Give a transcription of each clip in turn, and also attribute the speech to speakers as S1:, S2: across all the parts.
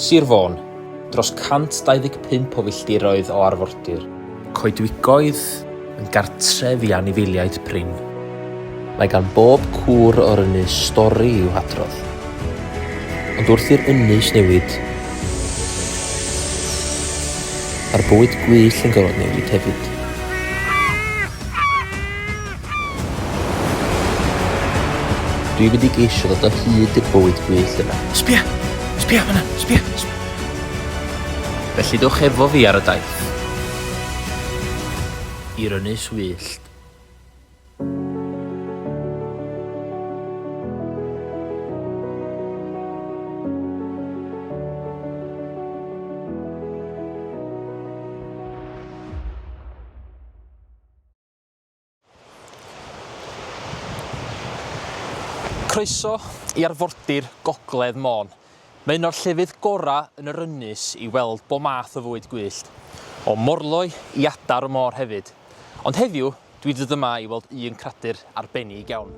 S1: Sir Fôn, dros 125 o filltiroedd o Arfordir. Coedwigoedd yn gartref i anifeiliaid prin. Mae gan bob cwr o'r ynys stori i'w hadrodd. Ond wrth i'r ynys newid, mae'r bywyd gwyllt yn gorfod newid hefyd. Dwi wedi geisio ddod o hyd i'r bywyd gwyllt yna.
S2: Sbia! Sbia fan'na! Sbia!
S1: Felly dwch efo fi ar y daith i'r Ynys Wyllt. Croeso i Arfordir Gogledd Môn. Mae un o'r llefydd gorau yn yr ynys i weld bob math o fywyd gwyllt, o morloi i adar y môr hefyd. Ond heddiw, dwi wedi dod yma i weld un cradur arbennig iawn.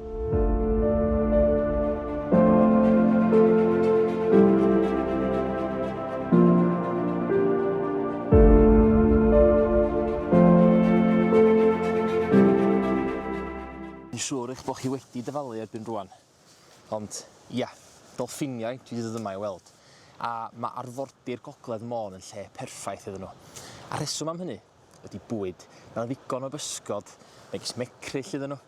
S1: Dwi'n siŵr eich bod chi wedi dyfalu erbyn rwan. Ond, ia, dolffiniau dwi wedi dod yma i weld. A mae Arfordir Gogledd Môn yn lle perffaith iddyn nhw. A rheswm am hynny ydy bwyd. Mae'n ddigon o bysgod, megis mecryll iddyn nhw.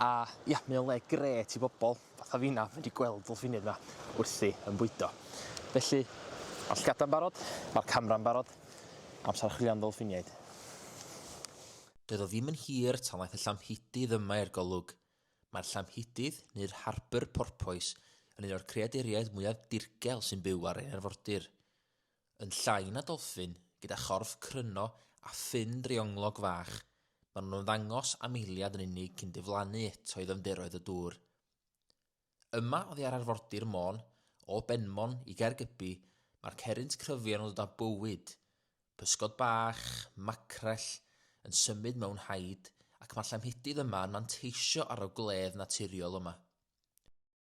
S1: A ia, mae'n le gret i bobl, fatha finna, mynd i gweld dolffiniau yma wrthi yn bwydo. Felly, mae'r llgada'n barod, mae'r camera'n barod, amser chwilio am dolffiniaid. Doedd o ddim yn hir tan wnaeth y llamhudydd yma i'r golwg. Mae'r llamhudydd neu'r harbor porpoise yn un o'r creaduriaid mwyaf dirgel sy'n byw ar ein Arfordir. Yn llai na dolffin, gyda chorff cryno a ffyn drionglog fach, maen nhw'n ddangos am eiliad yn unig cyn diflannu eto i ddymderoedd y dŵr. Yma oddi ar Arfordir Môn, o Benmon i Gaergybi, mae'r cerrynt cryfion yn dod â bywyd. Pysgod bach, macrell, yn symud mewn haid, ac mae'r llamhudydd yma yn manteisio ar y gwledd naturiol yma.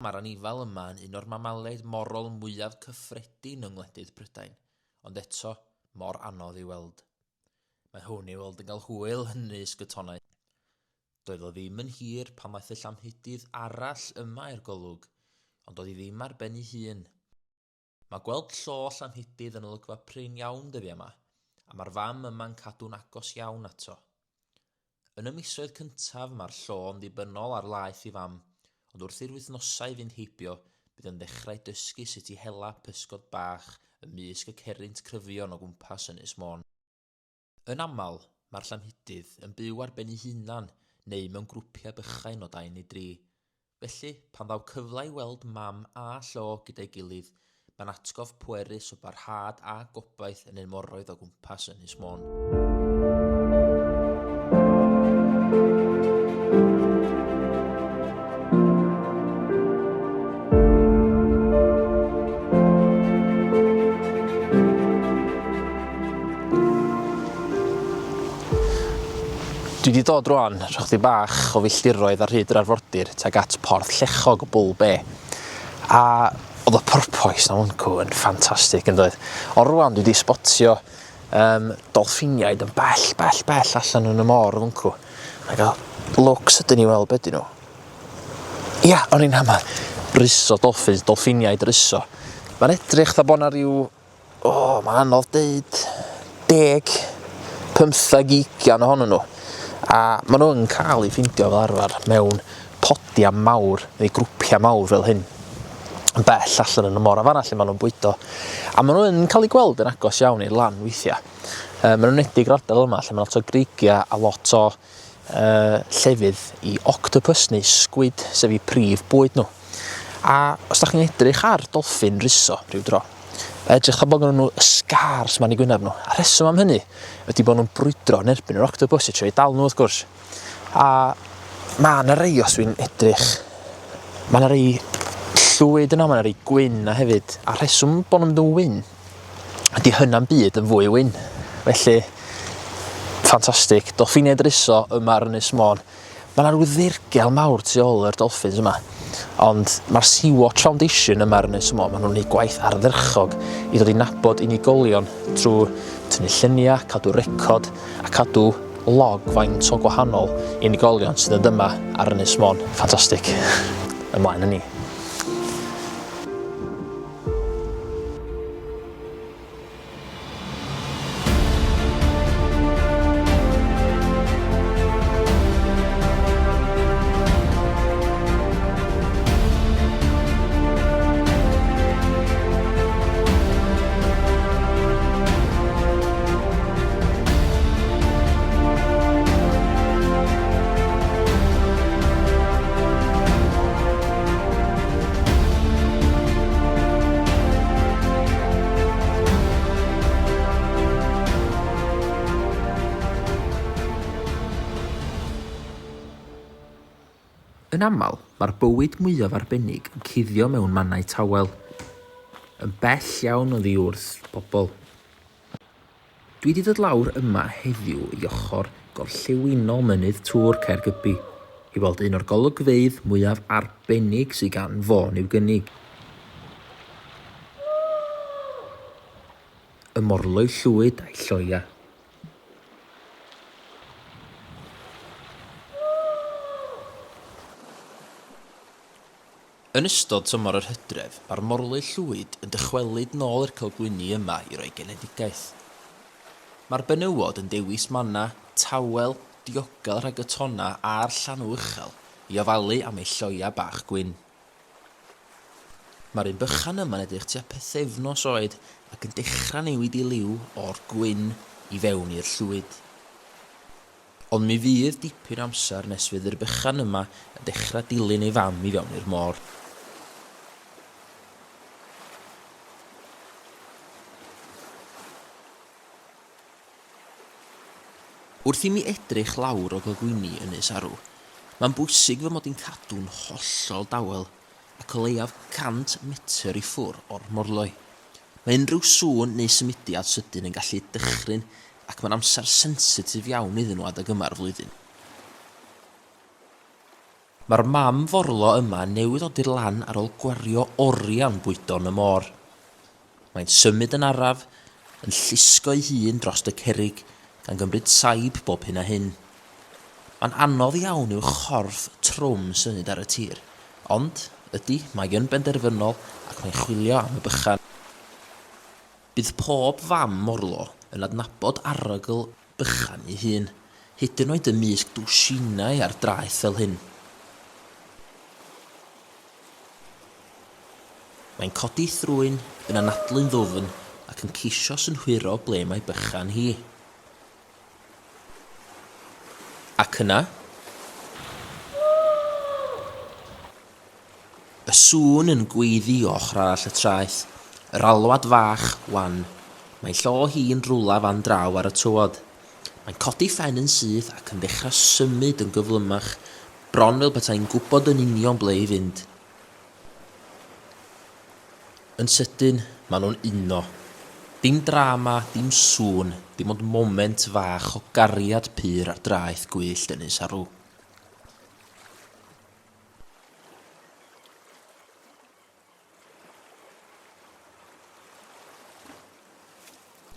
S1: Mae'r anifal yma yn un o'r mamalaid morol mwyaf cyffredin yng ngwledydd Prydain, ond eto mor anodd i weld. Mae hwn i weld yn cael hwyl ynys gytonau. Doedd o ddim yn hir pan wnaeth y llamhudydd arall yma i'r golwg, ond doedd hi ddim ar ben ei hun. Mae gweld llo llamhudydd yn olygfa prin iawn dyddi yma, a mae'r fam yma'n cadw'n agos iawn ato. Yn y misoedd cyntaf mae'r llo yn ddibynnol ar laeth i fam, ond wrth i'r wythnosau fynd heibio, bydd yn dechrau dysgu sut i hela pysgod bach ymysg y cerrynt cryfion o gwmpas Ynys Môn. Yn aml, mae'r llamhudydd yn byw ar ben ei hunan neu mewn grwpiau bychain o 2 neu 3. Felly, pan ddaw cyfle i weld mam a llo gyda'i gilydd, mae'n atgof pwerus o barhad a gobaith yn ein moroedd o gwmpas Ynys Môn. Dwi wedi dod rwan rhwchdi bach o filltiroedd ar hyd yr Arfordir tuag at porth llechog o Bull Bay. A oedd y porpoise na wncw yn ffantastig yn doedd. Ond rwan dwi wedi spotio dolffiniaid yn bell allan yn y môr wncw. A gael lwc sydyn i weld beth nhw. Ia, o'n i'n hama. Ryso dolffiniaid ryso. Mae'n edrych dda bod na ryw, mae'n anodd deud 10, 15, 20 ohonyn nhw. A maen nhw'n cael ei ffindio fel arfer mewn podia mawr neu grwpiau mawr fel hyn. Yn bell allan yn y môr a fan'na lle maen nhw'n bwydo. A maen nhw'n cael ei gweld yn agos iawn i'r lan weithiau. Maen nhw'n edig yr ardal yma lle maen lot o greigiau a lot o llefydd i octopus neu squid sef i prif bwyd nhw. A os da chi'n edrych ar dolffin ryso rhyw dro, edrych a bod nhw scars ma'n i gwyneb nhw. A rheswm am hynny ydy bod nhw'n brwydro yn erbyn yr octopus i troi dal nhw wrth gwrs. A mae yna rei os dwi'n edrych, mae yna rei llwyd yna, mae yna rei gwyn a hefyd. A rheswm bod nhw'n wyn ydy hynna'n byd yn fwy wyn. Felly, ffantastig. Dolffiniaid ryso yma ar Ynys Môn. Mae yna rhyw ddirgel mawr tu ôl yr dolffins yma. Ond mae'r Sea-Watch Foundation yma ar Ynys Môn, maen nhw'n gwneud gwaith ardderchog i ddod i nabod unigolion trwy tynnu lluniau, cadw record a cadw log faint o gwahanol unigolion sydd yn yma ar Ynys Môn. Ffantastig. Ymlaen â ni.
S2: Yn aml, mae'r bywyd mwyaf arbennig yn cuddio mewn mannau tawel, yn bell iawn oddi wrth bobl. Dwi wedi dod lawr yma heddiw i ochr gorllewinol mynydd Tŵr Caergybi, i weld un o'r golygfeydd mwyaf arbennig sydd gan Fôn i'w gynnig. Y morloi llwyd a'i lloia. Yn ystod tymor yr Hydref, mae'r morloi llwyd yn dychwelyd nôl i'r cylgwyni yma i roi genedigaeth. Mae'r benywod yn dewis manna, tawel, diogel rhag y tonna a'r llanw uchel i ofalu am ei lloia bach gwyn. Mae'r un bychan yma'n edrych tua pethefnos oed ac yn dechrau newid i liw o'r gwyn i fewn i'r llwyd. Ond mi fydd dipyn amser nes fydd yr bychan yma yn dechrau dilyn ei fam i fewn i'r môr. Wrth i mi edrych lawr o gylgwyni Ynys Arw, mae'n bwysig fy mod i'n cadw'n hollol dawel ac o leiaf 100 metr i ffwr o'r morloi. Mae unrhyw sŵn neu symudiad sydyn yn gallu dychryn ac mae'n amser sensitif iawn iddyn nhw adeg yma'r flwyddyn. Mae'r mam forlo yma newydd ddod i'r lan ar ôl gwario oriau'n bwydo'n y môr. Mae'n symud yn araf, yn llusgo'i hun dros y cerrig, gan gymryd saib bob hyn a hyn. Mae'n anodd iawn i'w chorff trwm symud ar y tir, ond ydy mae yn benderfynol ac mae'n chwilio am y bychan. Bydd pob fam morlo yn adnabod arogl bychan ei hun, hyd yn oed ymysg dwsinau ar draeth fel hyn. Mae'n codi thrwyn yn anadlu'n ddwfn ac yn cisio synhwiro ble mae bychan hi. Ac yna, y sŵn yn gweiddi ochr arall y traeth, yr alwad fach, wan. Mae llo hi'n rwla fan draw ar y tywod. Mae'n codi ffen yn syth ac yn dechrau symud yn gyflymach, bron fel petai'n gwybod yn union ble i fynd. Yn sydyn, maen nhw'n uno. Dim drama, dim sŵn, dim ond moment fach o gariad pur ar draeth gwyllt Ynys Arw.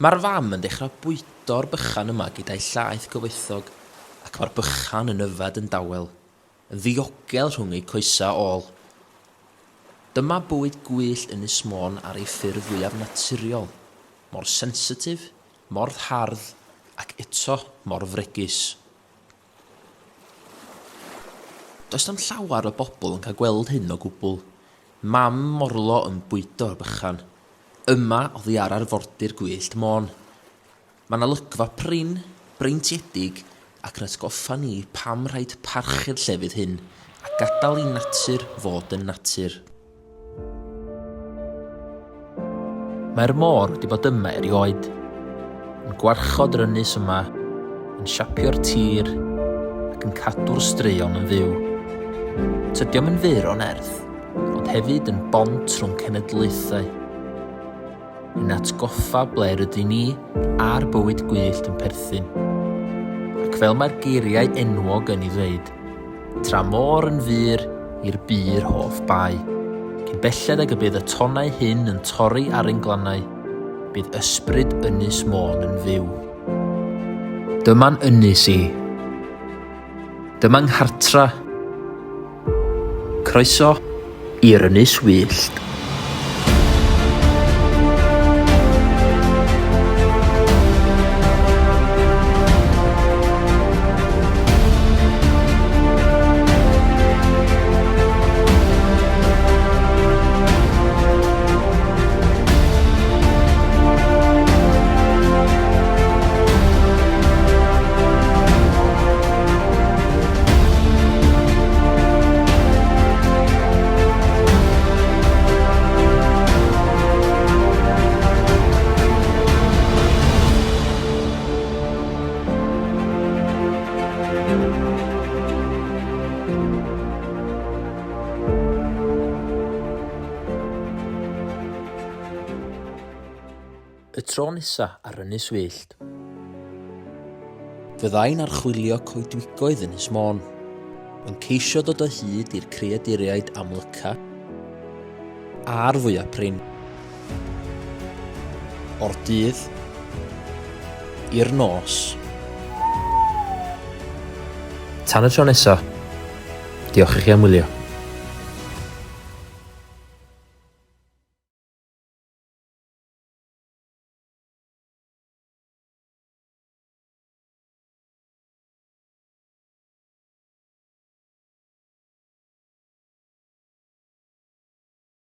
S2: Mae'r fam yn dechrau bwydo'r bychan yma gyda'i llaeth gyfoethog ac mae'r bychan yn yfed yn dawel, yn ddiogel rhwng ei coesa ôl. Dyma bywyd gwyllt Ynys Môn ar ei ffurf fwyaf naturiol, mor sensitif, mor hardd ac eto mor fregus. Does na'm llawer o bobl yn cael gweld hyn o gwbl. Mam morlo yn bwydo'r bychan. Yma oddi ar Arfordir gwyllt Môn. Mae 'na lygfa prin, breintiedig ac yn atgoffa ni pam rhaid parchu'r llefydd hyn a gadael i natur fod yn natur. Mae'r môr wedi bod yma erioed, yn gwarchod yr ynys yma, yn siapio'r tir ac yn cadw'r straeon yn fyw. Tydiom yn fyr o'n erth, ond hefyd yn bont rhwng cenedlaethau. Yn atgoffa ble rydyn ni a'r bywyd gwyllt yn perthyn. Ac fel mae'r geiriau enwog yn ei ddweud, tra môr yn fyr, i'r bur hoff bai. Cyn belled ag y bydd y tonnau hyn yn torri ar ein glannau, bydd ysbryd Ynys Môn yn fyw. Dyma'n ynys i. Dyma'n nghartra. Croeso i'r Ynys Wyllt. Y tro nesa ar Ynys Wyllt. Fyddai'n archwilio coedwigoedd Ynys Môn, yn ceisio dod o hyd i'r creaduriaid amlyca a'r fwyaf prin. O'r dydd i'r nos. Tan y tro nesa, diolch i chi am wylio.